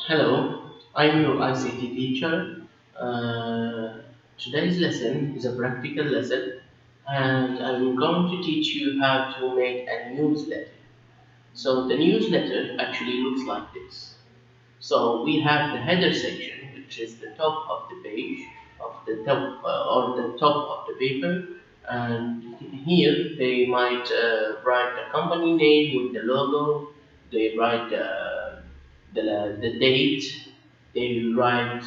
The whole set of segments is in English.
Hello, I'm your ICT teacher. Today's lesson is a practical lesson, and I'm going to teach you how to make a newsletter. So, the newsletter actually looks like this. So, we have the header section, which is the top of the page, of the top or the top of the paper, and here they might write the company name with the logo. They write the date. They write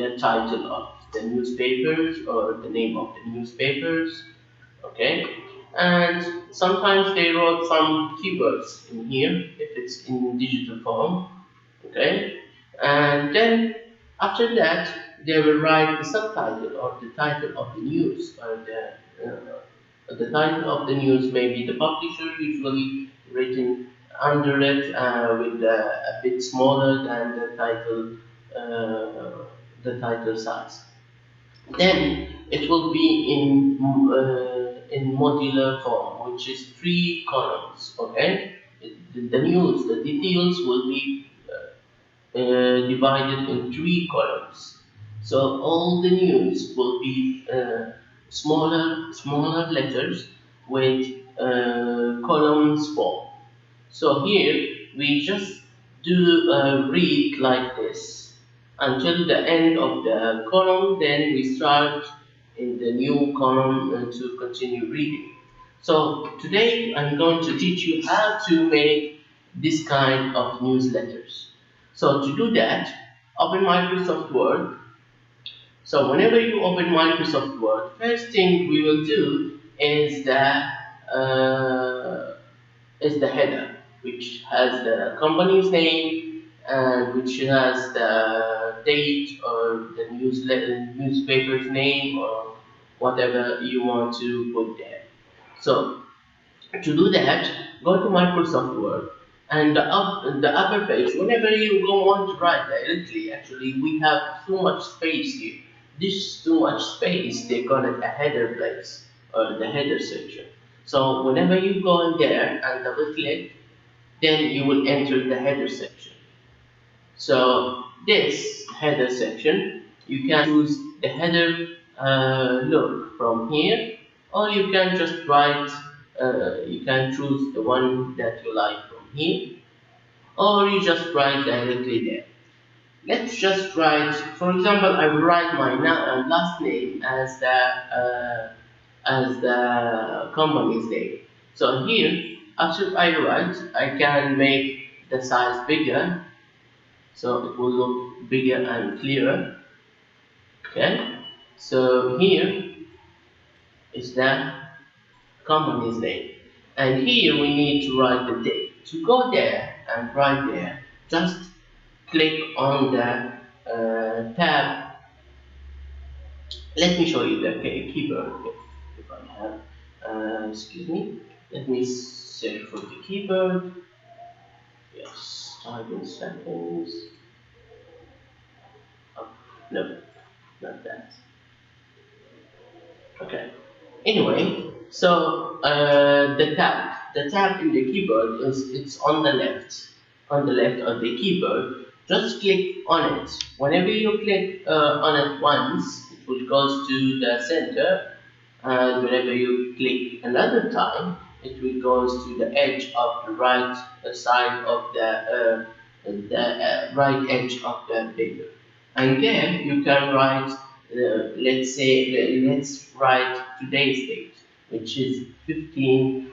the title of the newspapers or the name of the newspapers. Okay, and sometimes they wrote some keywords in here if it's in digital form. Okay, and then after that they will write the subtitle or the title of the news, or the title of the news may be the publisher, usually written under it with a bit smaller than the title size. Then it will be in modular form, which is three columns. Okay, the news, the details will be divided in three columns. So all the news will be smaller letters with columns form. So here we just do read like this until the end of the column, then we start in the new column to continue reading. So today I'm going to teach you how to make this kind of newsletters. So to do that, open Microsoft Word. So whenever you open Microsoft Word, first thing we will do uh, is the header, which has the company's name and which has the date or the newspaper's name or whatever you want to put there. So to do that, go to Microsoft Word and the upper page. Whenever you go on to write directly, actually we have too much space here. This too much space they call it a header place or the header section. So whenever you go in there and double click, then you will enter the header section. So this header section, you can choose the header look from here, or you can just write, you can choose the one that you like from here, or you just write directly there. Let's just write, for example, I will write my last name as the company's name. So here, after I write, I can make the size bigger, so it will look bigger and clearer. Okay, so here is the company's name, and here we need to write the date. To go there and write there, just click on the tab. Let me show you the keyboard if I have. Excuse me. Let me search for the keyboard. Yes, type in settings. Oh, no, not that. Okay. Anyway, so the tab in the keyboard it's on the left of the keyboard. Just click on it. Whenever you click on it once, it will go to the center, and whenever you click another time, it will go to the edge of the right side of the right edge of the paper. And then you can write, let's write today's date, which is 15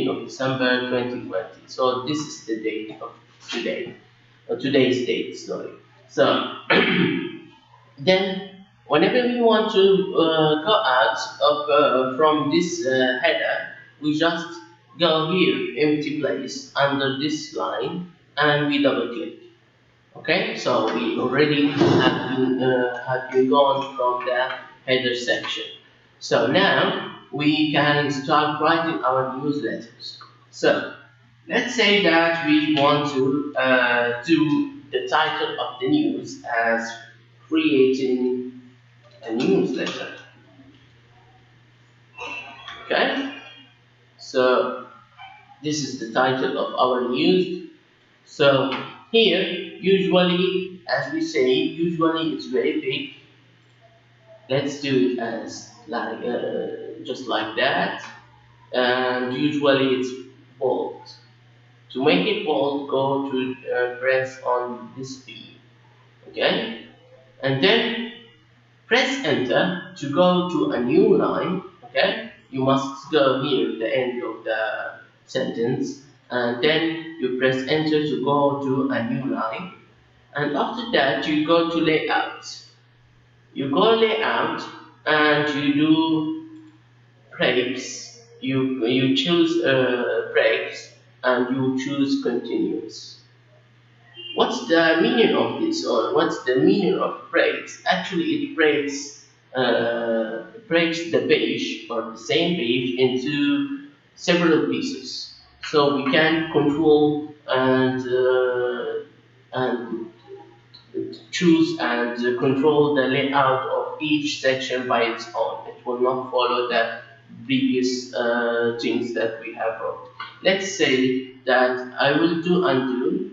of December 2020. So this is the date of today, today's date, sorry. So then whenever we want to go out from this header, we just go here, empty place, under this line, and we double click. Okay, so we already have been gone from the header section. So now we can start writing our newsletters. So let's say that we want to do the title of the news as creating a newsletter. Okay, So this is the title of our news. So here, usually, as we say, usually it's very big. Let's do it as like just like that, and usually it's bold. To make it bold, go to press on this B, okay, and then press enter to go to a new line, okay. You must go here at the end of the sentence, and then you press enter to go to a new line, and after that you go to layout. You go layout and you do breaks. You choose breaks and you choose continuous. What's the meaning of this, or what's the meaning of breaks? Actually, it breaks the page or the same page into several pieces, so we can control and choose and control the layout of each section by its own. It will not follow the previous things that we have wrote. Let's say that I will do undo,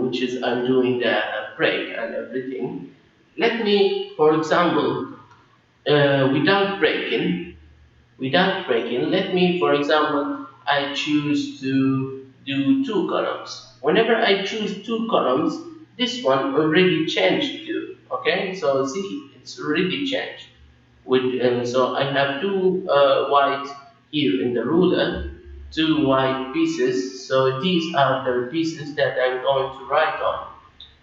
which is undoing the break and everything. Let me, for example, without breaking, let me, for example, I choose to do two columns. Whenever I choose two columns, this one already changed to, okay? So see, it's already changed. So I have two white here in the ruler, two white pieces. So these are the pieces that I'm going to write on.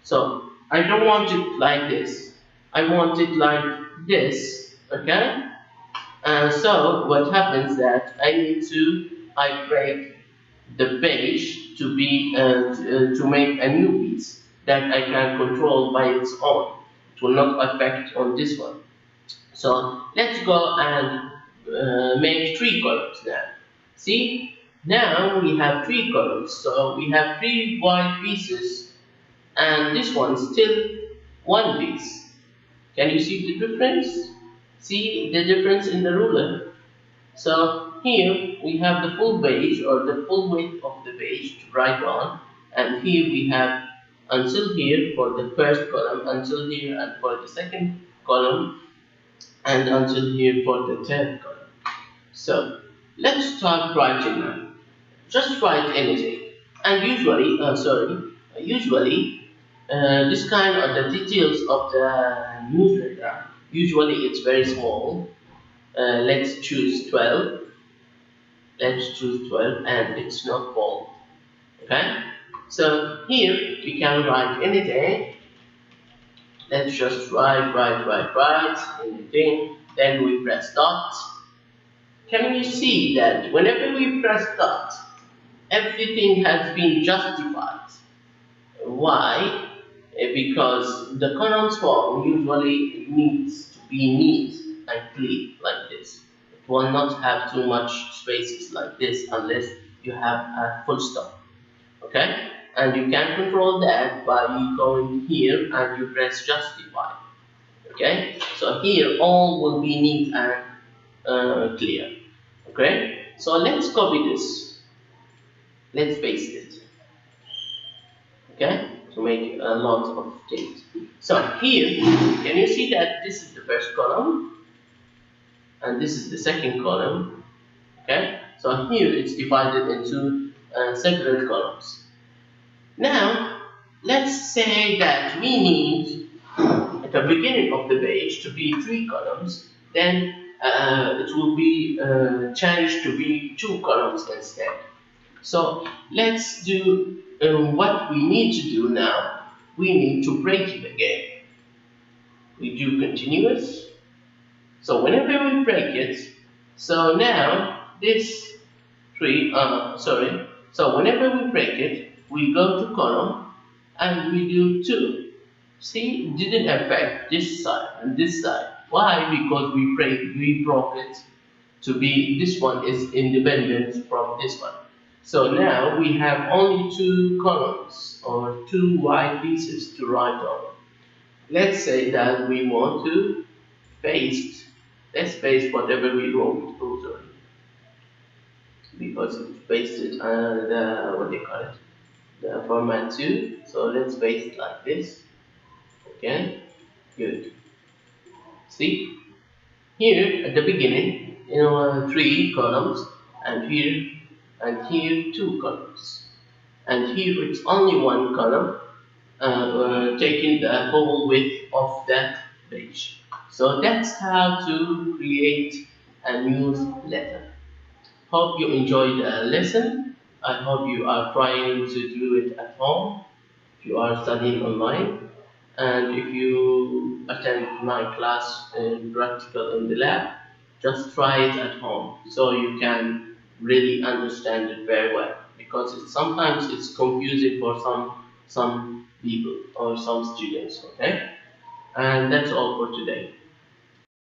So I don't want it like this. I want it like this, okay? And so what happens that I break the page to be to make a new piece that I can control by its own. It will not affect on this one. So let's go and make three columns now. See, now we have three columns. So we have three white pieces, and this one still one piece. Can you see the difference? See the difference in the ruler? So here we have the full page or the full width of the page to write on, and here we have until here for the first column, until here and for the second column, and until here for the third column. So let's start writing now. Just write anything. And usually this kind of the details of the newsletter, usually it's very small. Let's choose 12. Let's choose 12 and it's not bold. Okay? So here we can write anything. Let's just write anything. Then we press dot. Can we see that whenever we press dot, everything has been justified? Why? Because the columns form usually needs to be neat and clean like this. It will not have too much spaces like this unless you have a full stop. Okay? And you can control that by going here and you press justify. Okay? So here all will be neat and clear. Okay? So let's copy this. Let's paste it. Okay, to make a lot of things. So here, can you see that this is the first column and this is the second column? Okay, so here it's divided into separate columns. Now, let's say that we need at the beginning of the page to be three columns, then it will be changed to be two columns instead. So let's do what we need to do now. We need to break it again. We do continuous. So whenever we break it, so now this so whenever we break it, we go to column and we do two. See, it didn't affect this side and this side. Why? Because we broke it to be, this one is independent from this one. So now we have only two columns or two white pieces to write on. Let's say that we want to paste. Let's paste whatever we wrote. Oh, sorry. because it's pasted the what do you call it, the format too. So let's paste it like this. Okay, good. See here at the beginning, three columns, and here two columns, and here it's only one column, taking the whole width of that page. So that's how to create a newsletter. Hope you enjoyed the lesson. I hope you are trying to do it at home if you are studying online. And if you attend my class in practical in the lab, just try it at home so you can really understand it very well, because sometimes it's confusing for some people or some students. Okay, and that's all for today.